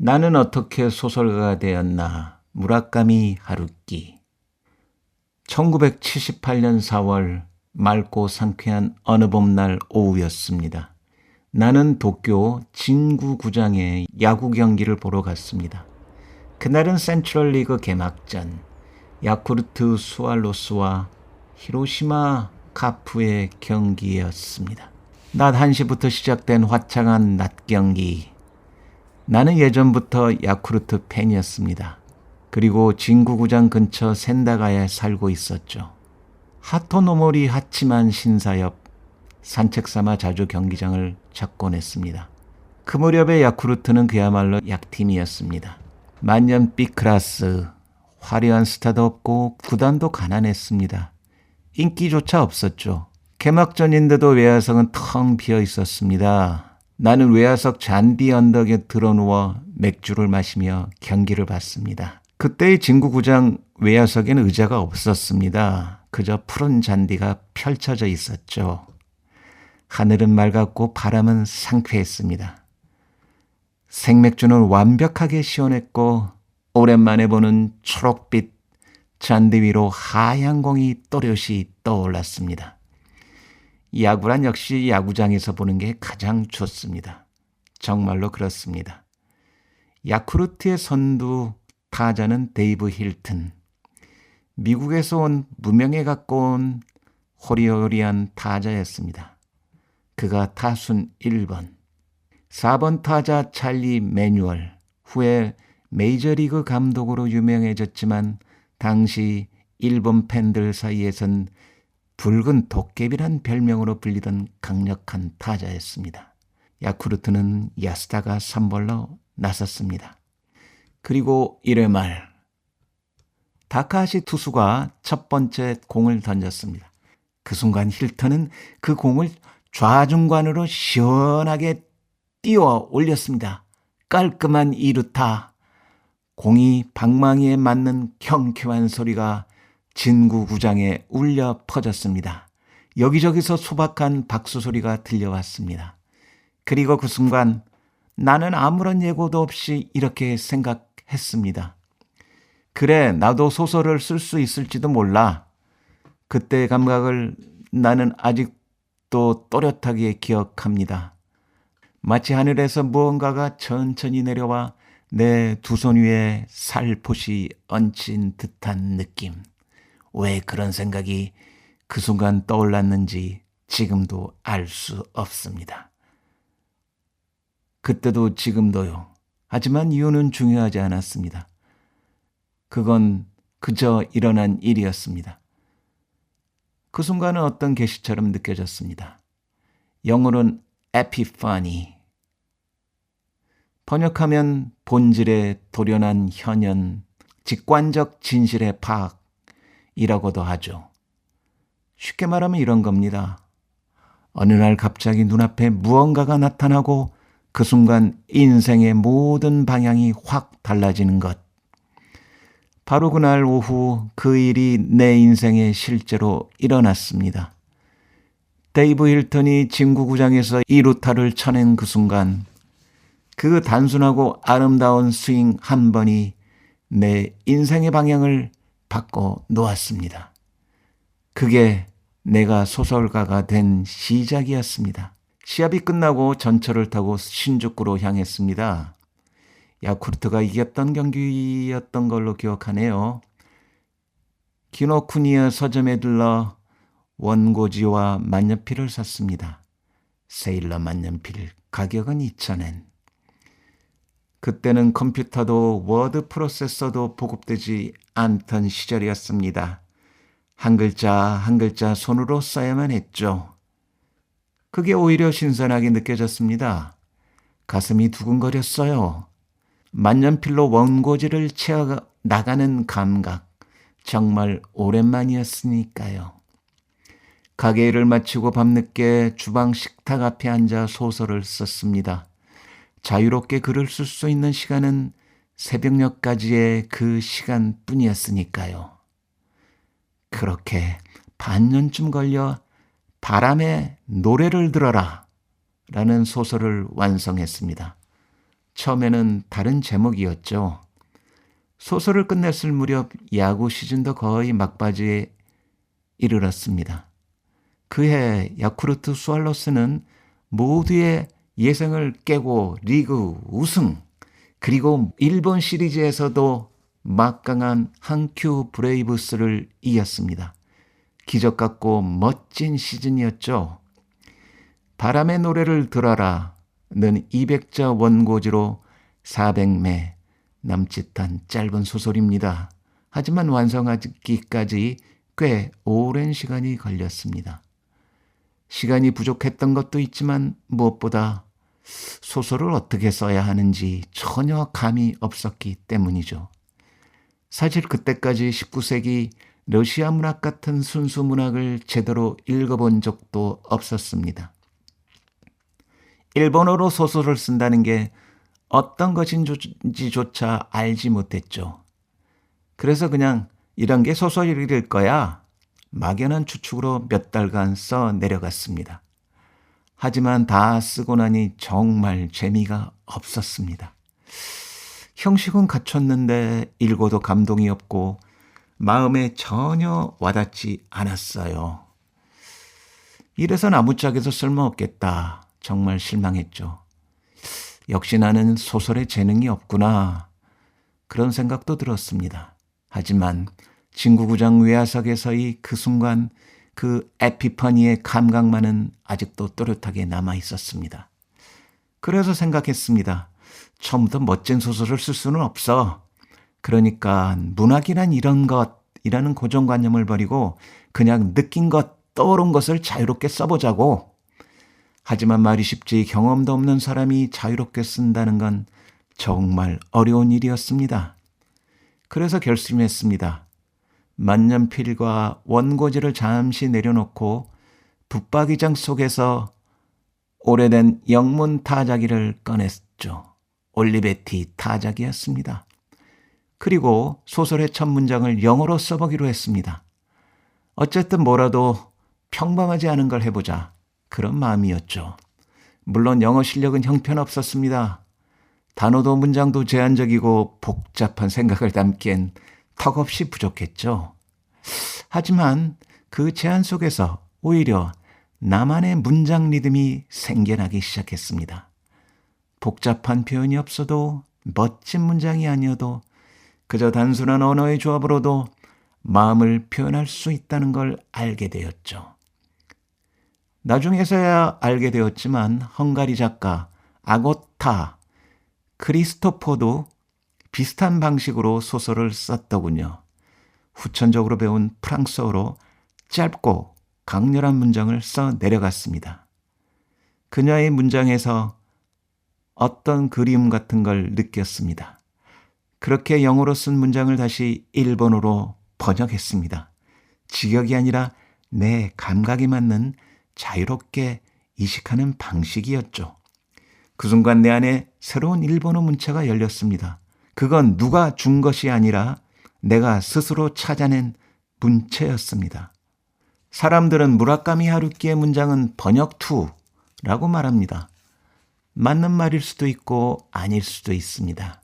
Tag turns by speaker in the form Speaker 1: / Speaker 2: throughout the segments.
Speaker 1: 나는 어떻게 소설가가 되었나? 무라카미 하루키. 1978년 4월 맑고 상쾌한 어느 봄날 오후였습니다. 나는 도쿄 진구구장에 야구 경기를 보러 갔습니다. 그날은 센트럴리그 개막전, 야쿠르트 스왈로스와 히로시마 카프의 경기였습니다. 낮 1시부터 시작된 화창한 낮 경기. 나는 예전부터 야쿠르트 팬이었습니다. 그리고 진구구장 근처 센다가에 살고 있었죠. 하토노모리 하치만 신사엽, 산책 삼아 자주 경기장을 찾곤 했습니다. 그 무렵의 야쿠르트는 그야말로 약팀이었습니다. 만년빛 클래스, 화려한 스타도 없고 구단도 가난했습니다. 인기조차 없었죠. 개막전인데도 외야석은 텅 비어 있었습니다. 나는 외야석 잔디 언덕에 드러누워 맥주를 마시며 경기를 봤습니다. 그때의 진구구장 외야석에는 의자가 없었습니다. 그저 푸른 잔디가 펼쳐져 있었죠. 하늘은 맑았고 바람은 상쾌했습니다. 생맥주는 완벽하게 시원했고 오랜만에 보는 초록빛 잔디 위로 하얀 공이 또렷이 떠올랐습니다. 야구란 역시 야구장에서 보는 게 가장 좋습니다. 정말로 그렇습니다. 야쿠르트의 선두 타자는 데이브 힐튼. 미국에서 온 무명에 가까운 호리호리한 타자였습니다. 그가 타순 1번. 4번 타자 찰리 매뉴얼. 후에 메이저리그 감독으로 유명해졌지만 당시 일본 팬들 사이에선 붉은 도깨비란 별명으로 불리던 강력한 타자였습니다. 야쿠르트는 야스다가 3벌로 나섰습니다. 그리고 1회 말 다카하시 투수가 첫 번째 공을 던졌습니다. 그 순간 힐턴은 그 공을 좌중간으로 시원하게 띄워 올렸습니다. 깔끔한 2루타. 공이 방망이에 맞는 경쾌한 소리가 진구구장에 울려 퍼졌습니다. 여기저기서 소박한 박수 소리가 들려왔습니다. 그리고 그 순간 나는 아무런 예고도 없이 이렇게 생각했습니다. 그래, 나도 소설을 쓸 수 있을지도 몰라. 그때의 감각을 나는 아직도 또렷하게 기억합니다. 마치 하늘에서 무언가가 천천히 내려와 내 두 손 위에 살포시 얹힌 듯한 느낌. 왜 그런 생각이 그 순간 떠올랐는지 지금도 알 수 없습니다. 그때도 지금도요. 하지만 이유는 중요하지 않았습니다. 그건 그저 일어난 일이었습니다. 그 순간은 어떤 계시처럼 느껴졌습니다. 영어로는 에피파니. 번역하면 본질에 도련한 현현, 직관적 진실의 파악이라고도 하죠. 쉽게 말하면 이런 겁니다. 어느 날 갑자기 눈앞에 무언가가 나타나고 그 순간 인생의 모든 방향이 확 달라지는 것. 바로 그날 오후 그 일이 내 인생에 실제로 일어났습니다. 데이브 힐턴이 진구구장에서 2루타를 쳐낸 그 순간 그 단순하고 아름다운 스윙 한 번이 내 인생의 방향을 바꿔 놓았습니다. 그게 내가 소설가가 된 시작이었습니다. 시합이 끝나고 전철을 타고 신주쿠로 향했습니다. 야쿠르트가 이겼던 경기였던 걸로 기억하네요. 기노쿠니야 서점에 들러 원고지와 만년필을 샀습니다. 세일러 만년필 가격은 2,000엔. 그때는 컴퓨터도 워드 프로세서도 보급되지 않던 시절이었습니다. 한 글자 한 글자 손으로 써야만 했죠. 그게 오히려 신선하게 느껴졌습니다. 가슴이 두근거렸어요. 만년필로 원고지를 채워 나가는 감각. 정말 오랜만이었으니까요. 가게 일을 마치고 밤늦게 주방 식탁 앞에 앉아 소설을 썼습니다. 자유롭게 글을 쓸 수 있는 시간은 새벽녘까지의 그 시간뿐이었으니까요. 그렇게 반년쯤 걸려 바람에 노래를 들어라 라는 소설을 완성했습니다. 처음에는 다른 제목이었죠. 소설을 끝냈을 무렵 야구 시즌도 거의 막바지에 이르렀습니다. 그해 야쿠르트 스왈로스는 모두의 예상을 깨고 리그 우승, 그리고 일본 시리즈에서도 막강한 한큐 브레이브스를 이겼습니다. 기적 같고 멋진 시즌이었죠. 바람의 노래를 들어라는 200자 원고지로 400매 남짓한 짧은 소설입니다. 하지만 완성하기까지 꽤 오랜 시간이 걸렸습니다. 시간이 부족했던 것도 있지만 무엇보다 소설을 어떻게 써야 하는지 전혀 감이 없었기 때문이죠. 사실 그때까지 19세기 러시아 문학 같은 순수 문학을 제대로 읽어본 적도 없었습니다. 일본어로 소설을 쓴다는 게 어떤 것인지조차 알지 못했죠. 그래서 그냥 이런 게 소설일 거야 막연한 추측으로 몇 달간 써 내려갔습니다. 하지만 다 쓰고 나니 정말 재미가 없었습니다. 형식은 갖췄는데 읽어도 감동이 없고 마음에 전혀 와닿지 않았어요. 이래선 아무짝에도 쓸모없겠다. 정말 실망했죠. 역시 나는 소설에 재능이 없구나. 그런 생각도 들었습니다. 하지만 진구구장 외야석에서의 그 순간 그 에피파니의 감각만은 아직도 또렷하게 남아 있었습니다. 그래서 생각했습니다. 처음부터 멋진 소설을 쓸 수는 없어. 그러니까 문학이란 이런 것이라는 고정관념을 버리고 그냥 느낀 것, 떠오른 것을 자유롭게 써보자고. 하지만 말이 쉽지 경험도 없는 사람이 자유롭게 쓴다는 건 정말 어려운 일이었습니다. 그래서 결심했습니다. 만년필과 원고지를 잠시 내려놓고 붙박이장 속에서 오래된 영문 타자기를 꺼냈죠. 올리베티 타자기였습니다. 그리고 소설의 첫 문장을 영어로 써보기로 했습니다. 어쨌든 뭐라도 평범하지 않은 걸 해보자. 그런 마음이었죠. 물론 영어 실력은 형편없었습니다. 단어도 문장도 제한적이고 복잡한 생각을 담기엔 턱없이 부족했죠. 하지만 그 제한 속에서 오히려 나만의 문장 리듬이 생겨나기 시작했습니다. 복잡한 표현이 없어도 멋진 문장이 아니어도 그저 단순한 언어의 조합으로도 마음을 표현할 수 있다는 걸 알게 되었죠. 나중에서야 알게 되었지만 헝가리 작가 아고타 크리스토퍼도 비슷한 방식으로 소설을 썼더군요. 후천적으로 배운 프랑스어로 짧고 강렬한 문장을 써 내려갔습니다. 그녀의 문장에서 어떤 그리움 같은 걸 느꼈습니다. 그렇게 영어로 쓴 문장을 다시 일본어로 번역했습니다. 직역이 아니라 내 감각에 맞는 자유롭게 이식하는 방식이었죠. 그 순간 내 안에 새로운 일본어 문체가 열렸습니다. 그건 누가 준 것이 아니라 내가 스스로 찾아낸 문체였습니다. 사람들은 무라카미 하루키의 문장은 번역투라고 말합니다. 맞는 말일 수도 있고 아닐 수도 있습니다.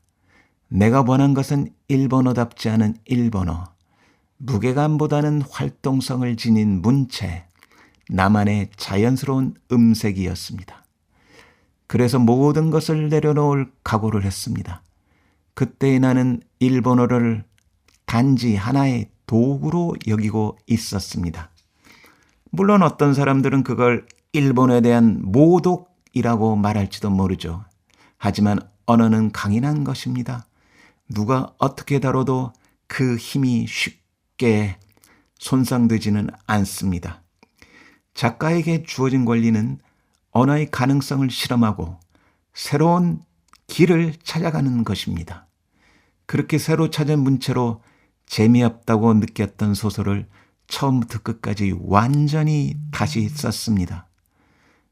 Speaker 1: 내가 원한 것은 일본어답지 않은 일본어, 무게감보다는 활동성을 지닌 문체, 나만의 자연스러운 음색이었습니다. 그래서 모든 것을 내려놓을 각오를 했습니다. 그때의 나는 일본어를 단지 하나의 도구로 여기고 있었습니다. 물론 어떤 사람들은 그걸 일본어에 대한 모독이라고 말할지도 모르죠. 하지만 언어는 강인한 것입니다. 누가 어떻게 다뤄도 그 힘이 쉽게 손상되지는 않습니다. 작가에게 주어진 권리는 언어의 가능성을 실험하고 새로운 길을 찾아가는 것입니다. 그렇게 새로 찾은 문체로 재미없다고 느꼈던 소설을 처음부터 끝까지 완전히 다시 썼습니다.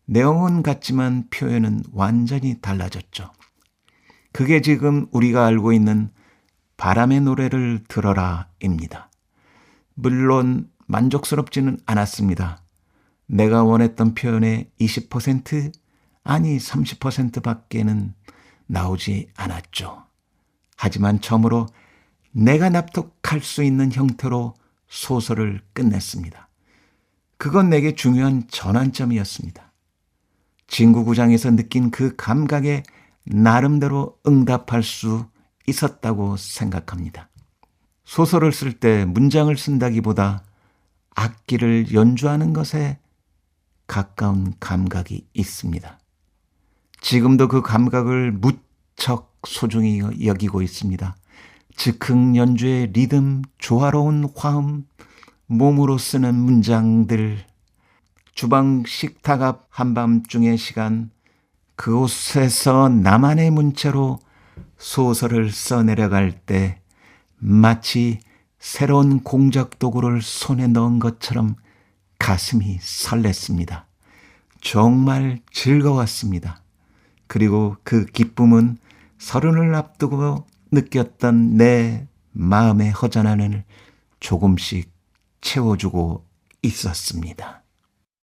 Speaker 1: 내용은 같지만 표현은 완전히 달라졌죠. 그게 지금 우리가 알고 있는 바람의 노래를 들어라입니다. 물론 만족스럽지는 않았습니다. 내가 원했던 표현의 20% 아니 30%밖에는 나오지 않았죠. 하지만 처음으로 내가 납득할 수 있는 형태로 소설을 끝냈습니다. 그건 내게 중요한 전환점이었습니다. 진구구장에서 느낀 그 감각에 나름대로 응답할 수 있었다고 생각합니다. 소설을 쓸 때 문장을 쓴다기보다 악기를 연주하는 것에 가까운 감각이 있습니다. 지금도 그 감각을 무척 소중히 여기고 있습니다. 즉흥 연주의 리듬, 조화로운 화음, 몸으로 쓰는 문장들, 주방 식탁 앞 한밤중의 시간, 그곳에서 나만의 문체로 소설을 써내려갈 때 마치 새로운 공작 도구를 손에 넣은 것처럼 가슴이 설렜습니다. 정말 즐거웠습니다. 그리고 그 기쁨은 서른을 앞두고 느꼈던 내 마음의 허전함을 조금씩 채워주고 있었습니다.